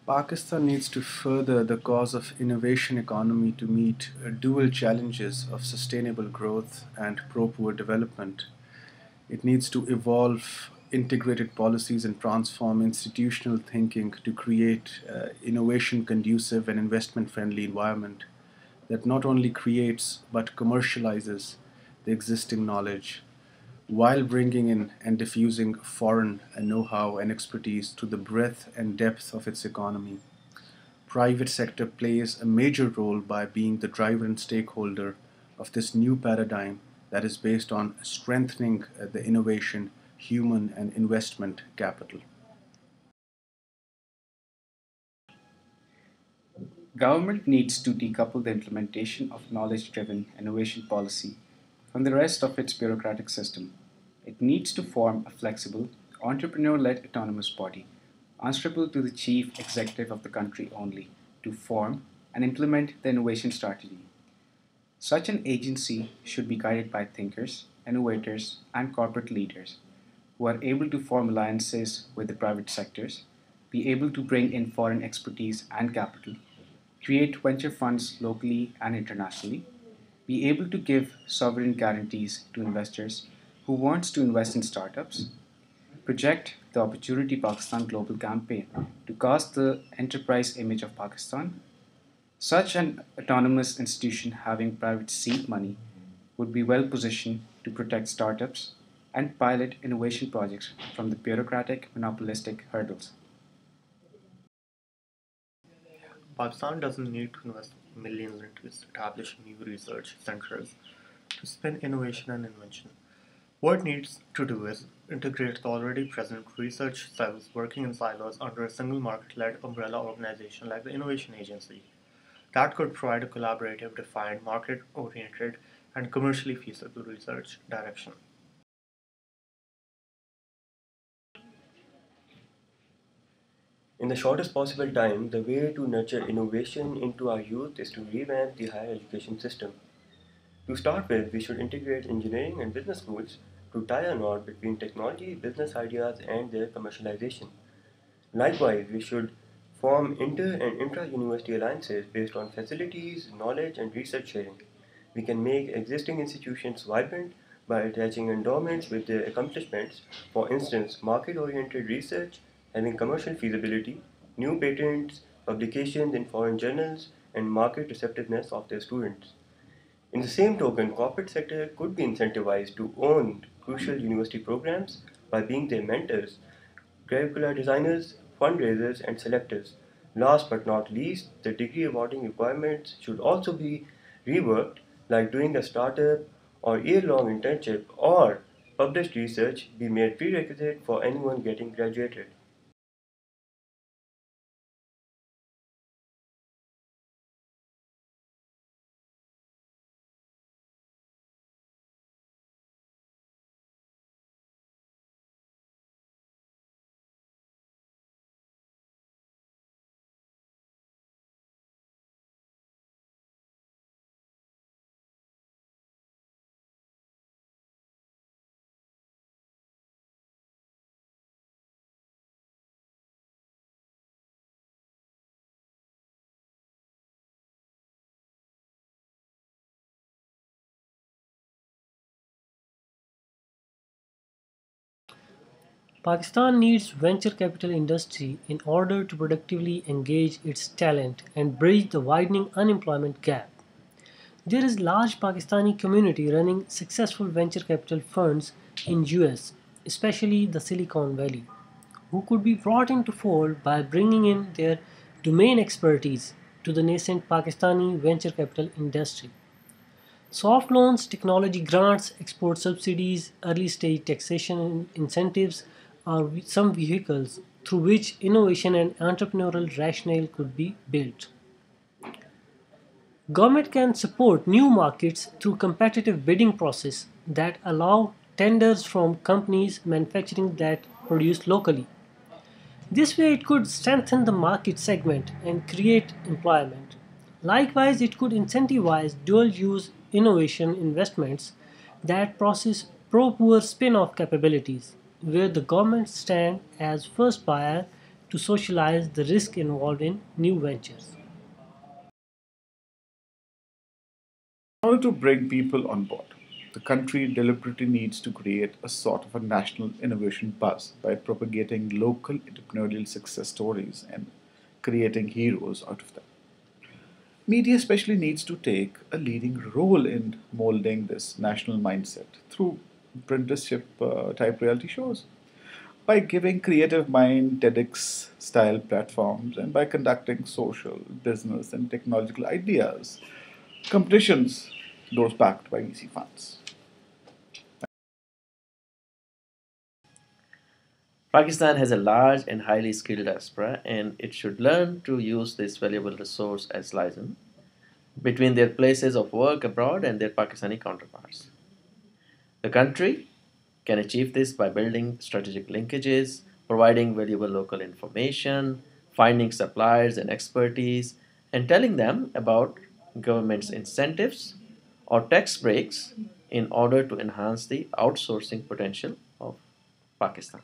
Pakistan needs to further the cause of innovation economy to meet dual challenges of sustainable growth and pro-poor development. It needs to evolve integrated policies and transform institutional thinking to create innovation-conducive and investment-friendly environment that not only creates but commercializes the existing knowledge while bringing in and diffusing foreign know-how and expertise to the breadth and depth of its economy. Private sector plays a major role by being the driver and stakeholder of this new paradigm that is based on strengthening the innovation, human and investment capital. Government needs to decouple the implementation of knowledge-driven innovation policy from the rest of its bureaucratic system. It needs to form a flexible, entrepreneur-led autonomous body, answerable to the chief executive of the country only, to form and implement the innovation strategy. Such an agency should be guided by thinkers, innovators, and corporate leaders who are able to form alliances with the private sectors, be able to bring in foreign expertise and capital, create venture funds locally and internationally, be able to give sovereign guarantees to investors who wants to invest in startups, project the Opportunity Pakistan global campaign to cast the enterprise image of Pakistan. Such an autonomous institution having private seed money would be well positioned to protect startups and pilot innovation projects from the bureaucratic monopolistic hurdles. Pakistan doesn't need to invest millions into establishing new research centers to spin innovation and invention. What it needs to do is integrate the already present research cells working in silos under a single market-led umbrella organization like the Innovation Agency that could provide a collaborative, defined, market-oriented, and commercially feasible research direction. In the shortest possible time, the way to nurture innovation into our youth is to revamp the higher education system. To start with, we should integrate engineering and business schools to tie a knot between technology, business ideas, and their commercialization. Likewise, we should form inter and intra university alliances based on facilities, knowledge, and research sharing. We can make existing institutions vibrant by attaching endowments with their accomplishments, for instance, market oriented research having commercial feasibility, new patents, publications in foreign journals, and market receptiveness of their students. In the same token, corporate sector could be incentivized to own crucial university programs by being their mentors, curricular designers, fundraisers, and selectors. Last but not least, the degree awarding requirements should also be reworked, like doing a startup or year-long internship or published research be made prerequisite for anyone getting graduated. Pakistan needs venture capital industry in order to productively engage its talent and bridge the widening unemployment gap. There is large Pakistani community running successful venture capital funds in US, especially the Silicon Valley, who could be brought into fold by bringing in their domain expertise to the nascent Pakistani venture capital industry. Soft loans, technology grants, export subsidies, early stage taxation incentives are some vehicles through which innovation and entrepreneurial rationale could be built. Government can support new markets through competitive bidding process that allow tenders from companies manufacturing that produce locally. This way it could strengthen the market segment and create employment. Likewise, it could incentivize dual use innovation investments that process pro poor spin off capabilities, where the government stand as first buyer to socialize the risk involved in new ventures. In order to bring people on board, the country deliberately needs to create a sort of a national innovation buzz by propagating local entrepreneurial success stories and creating heroes out of them. Media especially needs to take a leading role in molding this national mindset through apprenticeship type reality shows, by giving creative mind TEDx style platforms, and by conducting social, business, and technological ideas competitions, those backed by VC funds. Pakistan has a large and highly skilled diaspora, and it should learn to use this valuable resource as liaison between their places of work abroad and their Pakistani counterparts. The country can achieve this by building strategic linkages, providing valuable local information, finding suppliers and expertise, and telling them about government's incentives or tax breaks in order to enhance the outsourcing potential of Pakistan.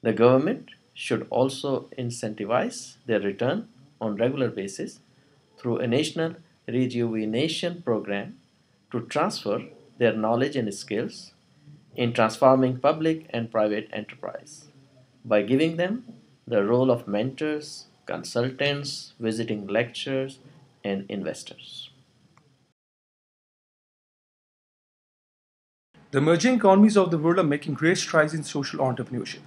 The government should also incentivize their return on regular basis through a national rejuvenation program to transfer their knowledge and skills in transforming public and private enterprise by giving them the role of mentors, consultants, visiting lecturers, and investors. The emerging economies of the world are making great strides in social entrepreneurship.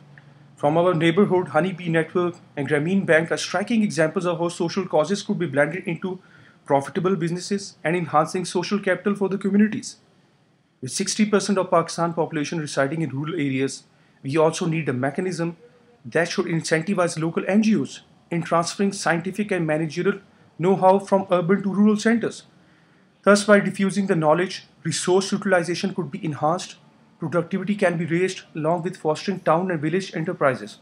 From our neighborhood, Honeybee Network and Grameen Bank are striking examples of how social causes could be blended into profitable businesses and enhancing social capital for the communities. With 60% of Pakistan population residing in rural areas, we also need a mechanism that should incentivize local NGOs in transferring scientific and managerial know-how from urban to rural centers. Thus, by diffusing the knowledge, resource utilization could be enhanced, productivity can be raised, along with fostering town and village enterprises.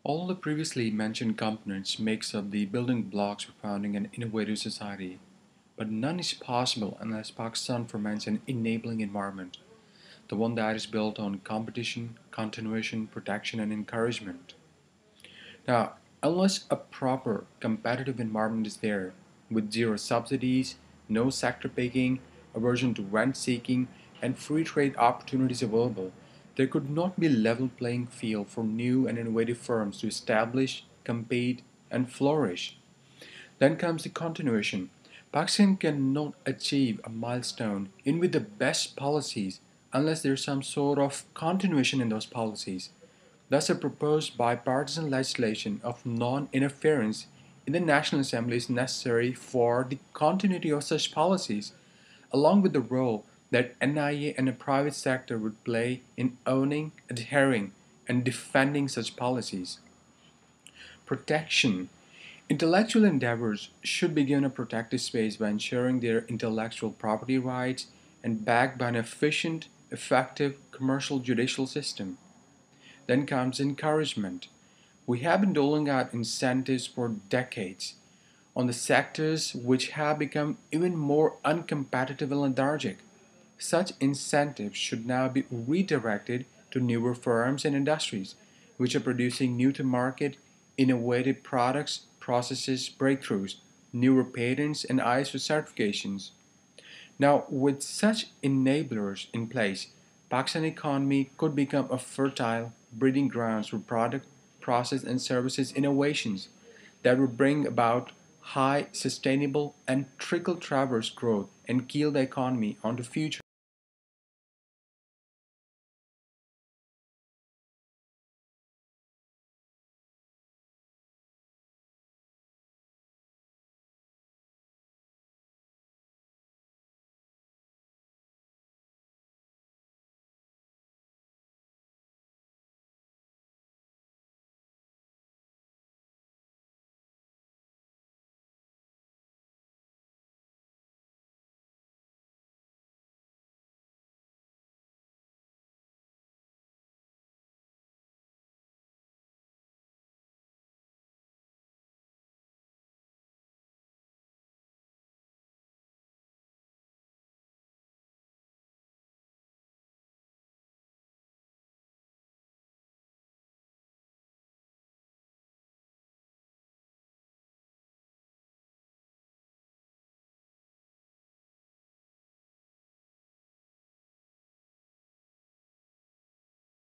All the previously mentioned components makes up the building blocks for founding an innovative society, but none is possible unless Pakistan ferments an enabling environment, the one that is built on competition, continuation, protection, and encouragement. Now, unless a proper competitive environment is there, with zero subsidies, no sector picking, aversion to rent seeking, and free trade opportunities available, there could not be a level playing field for new and innovative firms to establish, compete, and flourish. Then comes the continuation. Pakistan cannot achieve a milestone in with the best policies unless there's some sort of continuation in those policies. Thus, a proposed bipartisan legislation of non-interference in the National Assembly is necessary for the continuity of such policies, along with the role that NIA and the private sector would play in owning, adhering, and defending such policies. Protection. Intellectual endeavors should be given a protected space by ensuring their intellectual property rights and backed by an efficient, effective commercial judicial system. Then comes encouragement. We have been doling out incentives for decades on the sectors which have become even more uncompetitive and lethargic. Such incentives should now be redirected to newer firms and industries which are producing new to market, innovative products, processes, breakthroughs, newer patents, and ISO certifications. Now, with such enablers in place, Pakistan economy could become a fertile breeding grounds for product, process, and services innovations that would bring about high, sustainable, and trickle traverse growth and keel the economy onto future.